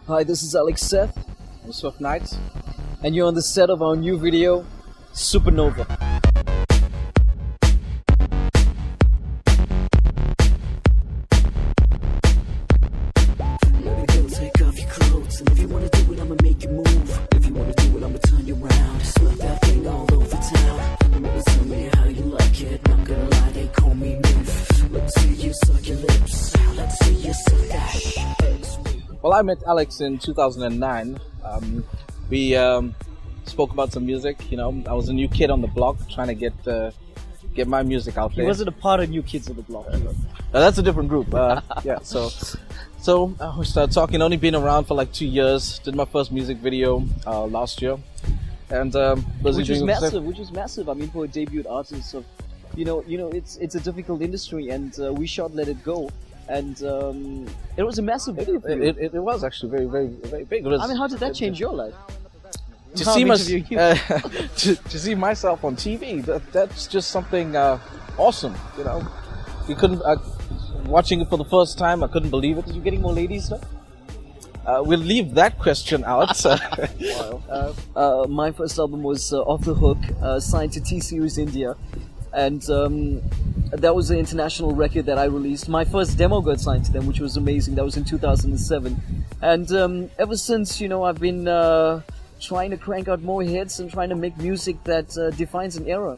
Hi, this is Seth. I'm Seth, And you're on the set of our new video, Supernova. Take off your clothes, and if you wanna do it, I'ma make you move. If you wanna do it, I'ma turn you around. Slap that thing all over town. Remember, tell me how you like it. Not gonna lie, they call me Nymph. Let's see you suck your lips. Let's see you suck that. Well, I met Alex in 2009. We spoke about some music. You know, I was a new kid on the block trying to get my music out there. He wasn't a part of New Kids on the Block. That's a different group. Yeah, so we started talking. Only been around for like 2 years. Did my first music video last year, and which was massive. I mean, for a debut artist, of you know, it's a difficult industry, and we shot Let It Go, and it was a massive video for you. It was actually very big. I mean, how did that change your life? To see myself on TV, that's just something awesome. You know, you couldn't. Watching it for the first time, I couldn't believe it. Are you getting more ladies now? We'll leave that question out. My first album was Off the Hook, signed to T-Series India, and that was an international record that I released. My first demo got signed to them, which was amazing. That was in 2007, and ever since, you know, I've been trying to crank out more hits and trying to make music that defines an era.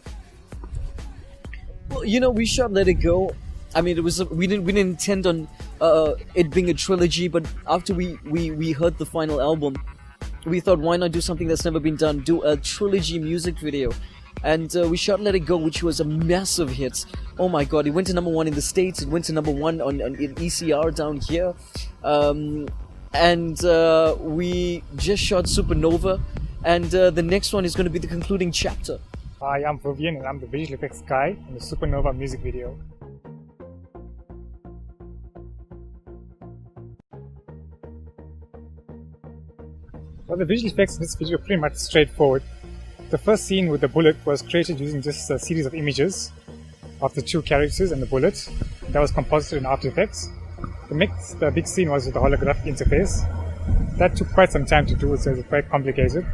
Well, you know, we shot Let It Go. I mean, we didn't intend on it being a trilogy, but after we heard the final album, we thought, why not do something that's never been done? Do a trilogy music video, and we shot Let It Go, which was a massive hit. Oh my God! It went to #1 in the States. It went to #1 in ECR down here, and we just shot Supernova, and the next one is going to be the concluding chapter. Hi, I'm Vivian, and I'm the visual effects guy in the Supernova music video. Well, the visual effects in this video are pretty much straightforward. The first scene with the bullet was created using just a series of images of the two characters and the bullet. That was composited in After Effects. The big scene was with the holographic interface. That took quite some time to do, so it was quite complicated.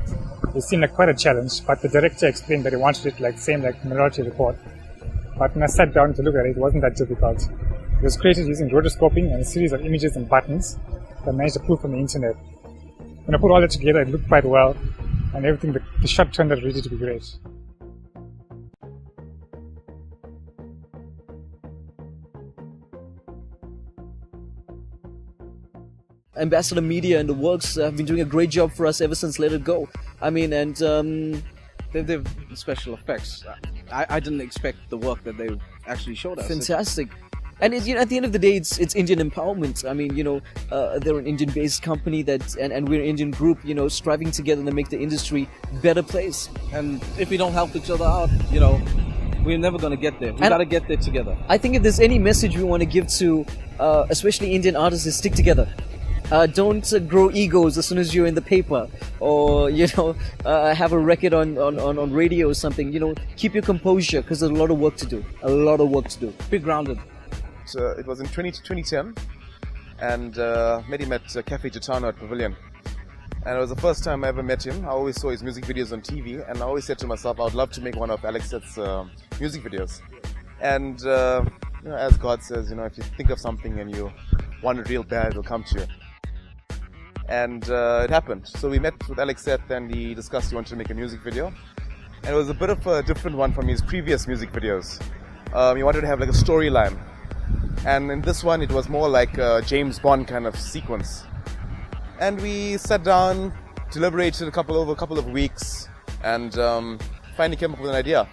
It seemed like quite a challenge, but the director explained that he wanted it like same like Minority Report. But when I sat down to look at it, it wasn't that difficult. It was created using rotoscoping and a series of images and buttons that I managed to pull from the internet. When I put all that together, it looked quite well, and everything, the shot turned out really to be great. Ambassador Media and the works have been doing a great job for us ever since Let It Go. I mean, and they've special effects. I didn't expect the work that they actually showed us. Fantastic. And you know, at the end of the day, it's Indian empowerment. I mean, you know, they're an Indian-based company and we're an Indian group, you know, striving together to make the industry a better place. And if we don't help each other out, you know, we're never going to get there. We got to get there together. I think if there's any message we want to give to, especially Indian artists, is stick together. Don't grow egos as soon as you're in the paper, or you know, have a record on radio or something. You know, keep your composure, because there's a lot of work to do. A lot of work to do. Be grounded. It was in 2010, and met him at Cafe Gitano at Pavilion. And it was the first time I ever met him. I always saw his music videos on TV, and I always said to myself, I would love to make one of Alex's music videos. And you know, as God says, you know, if you think of something and you want it real bad, it'll come to you. And it happened. So we met with Alex Seth, and he discussed he wanted to make a music video. And it was a bit of a different one from his previous music videos. He wanted to have like a storyline. And in this one, it was more like a James Bond kind of sequence. And we sat down, deliberated over a couple of weeks, and finally came up with an idea.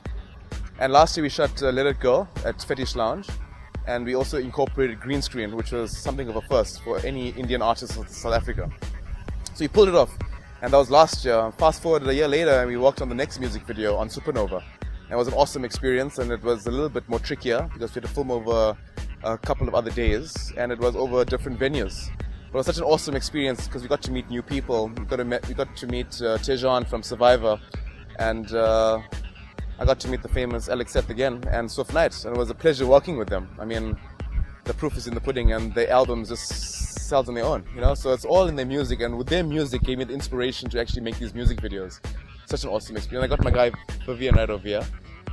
And last year we shot Let It Go at Fetish Lounge, and we also incorporated green screen, which was something of a first for any Indian artist in South Africa. So we pulled it off, and that was last year. Fast forward a year later, and we worked on the next music video on Supernova. It was an awesome experience, and it was a little bit more trickier because we had to film over a couple of other days, and it was over different venues. But it was such an awesome experience because we got to meet new people. We got to meet Tejan from Survivor, and I got to meet the famous Alex Seth again and Swift Knight, and it was a pleasure working with them. I mean, the proof is in the pudding, and the album just styles on their own, you know. So it's all in their music, and with their music gave me the inspiration to actually make these music videos. Such an awesome experience. I got my guy Vivian right over here,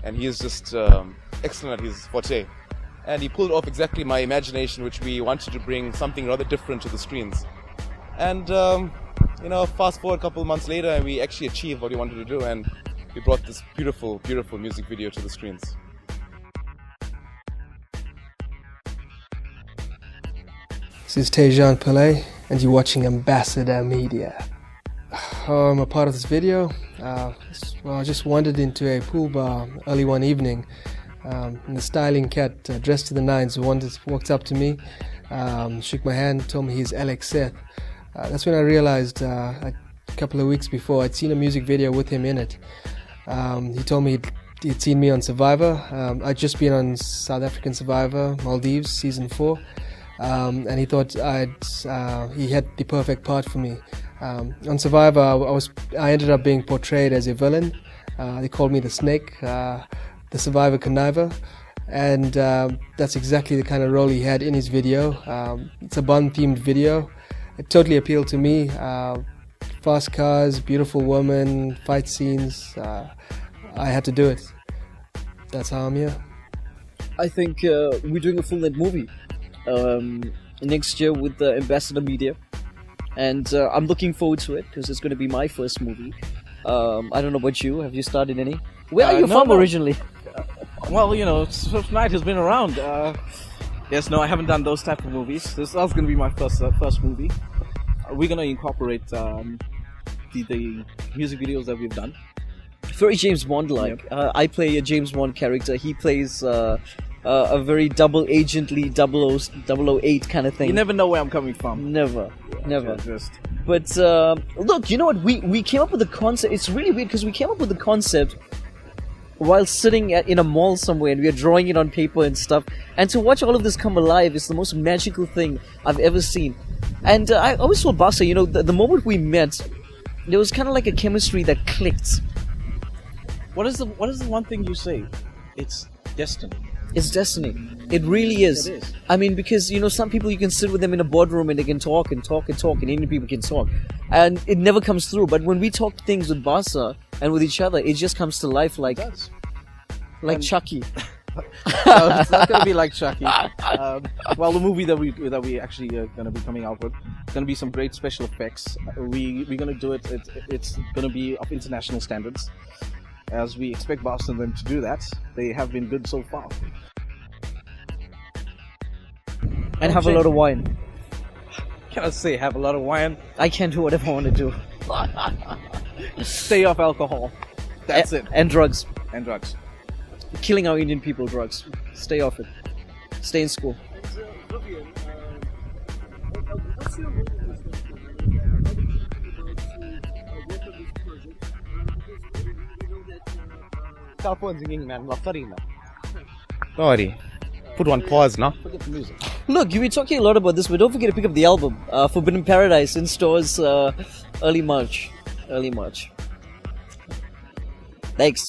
and he's just excellent at his forte. And he pulled off exactly my imagination, which we wanted to bring something rather different to the screens. And you know, fast forward a couple of months later, and we actually achieved what we wanted to do, and we brought this beautiful, beautiful music video to the screens. This is Tejan Pillay, and you're watching Ambassador Media. I'm a part of this video. Well, I just wandered into a pool bar early one evening, and the styling cat dressed to the nines walked up to me, shook my hand, told me he's Alex Seth. That's when I realized a couple of weeks before I'd seen a music video with him in it. He told me he'd seen me on Survivor. I'd just been on South African Survivor, Maldives, season 4. And he thought he had the perfect part for me. On Survivor, I ended up being portrayed as a villain. They called me the Snake, the Survivor Conniver, and that's exactly the kind of role he had in his video. It's a Bond-themed video. It totally appealed to me. Fast cars, beautiful women, fight scenes. I had to do it. That's how I'm here. I think we're doing a full-length movie next year with the Ambassador Media, and I'm looking forward to it because it's going to be my first movie. I don't know about you. Have you started any? Where are you from originally? Well, you know, Swift Knight has been around. Yes, no, I haven't done those type of movies. That's going to be my first movie. We're going to incorporate the music videos that we've done. Very James Bond-like. Yep. I play a James Bond character. He plays a very double agently 008 kind of thing. You never know where I'm coming from. Never. Just. But look, you know what? We came up with the concept. It's really weird because we came up with the concept while sitting in a mall somewhere, and we are drawing it on paper and stuff. And to watch all of this come alive is the most magical thing I've ever seen. And I always told Basa, you know, the moment we met, there was kind of like a chemistry that clicked. What is the one thing you say? It's destiny. It's destiny. It really is. It is. I mean, because, you know, some people you can sit with them in a boardroom and they can talk and talk and talk, and Indian people can talk. And it never comes through. But when we talk things with Basa and with each other, it just comes to life like Chucky. No, it's not going to be like Chucky. Well, the movie that we actually are going to be coming out with, it's going to be some great special effects. We're going to do it. It's going to be of international standards, as we expect Boston them to do that. They have been good so far. And have a lot of wine. Can I say have a lot of wine? I can do whatever I want to do. Stay off alcohol. That's it. And drugs. And drugs. Killing our Indian people, drugs. Stay off it. Stay in school. What's your role in this Cell phone's ringing, man. Sorry, man. Don't worry. Put one pause now. Forget the music. Look, you've been talking a lot about this, but don't forget to pick up the album, Forbidden Paradise, in stores early March. Thanks.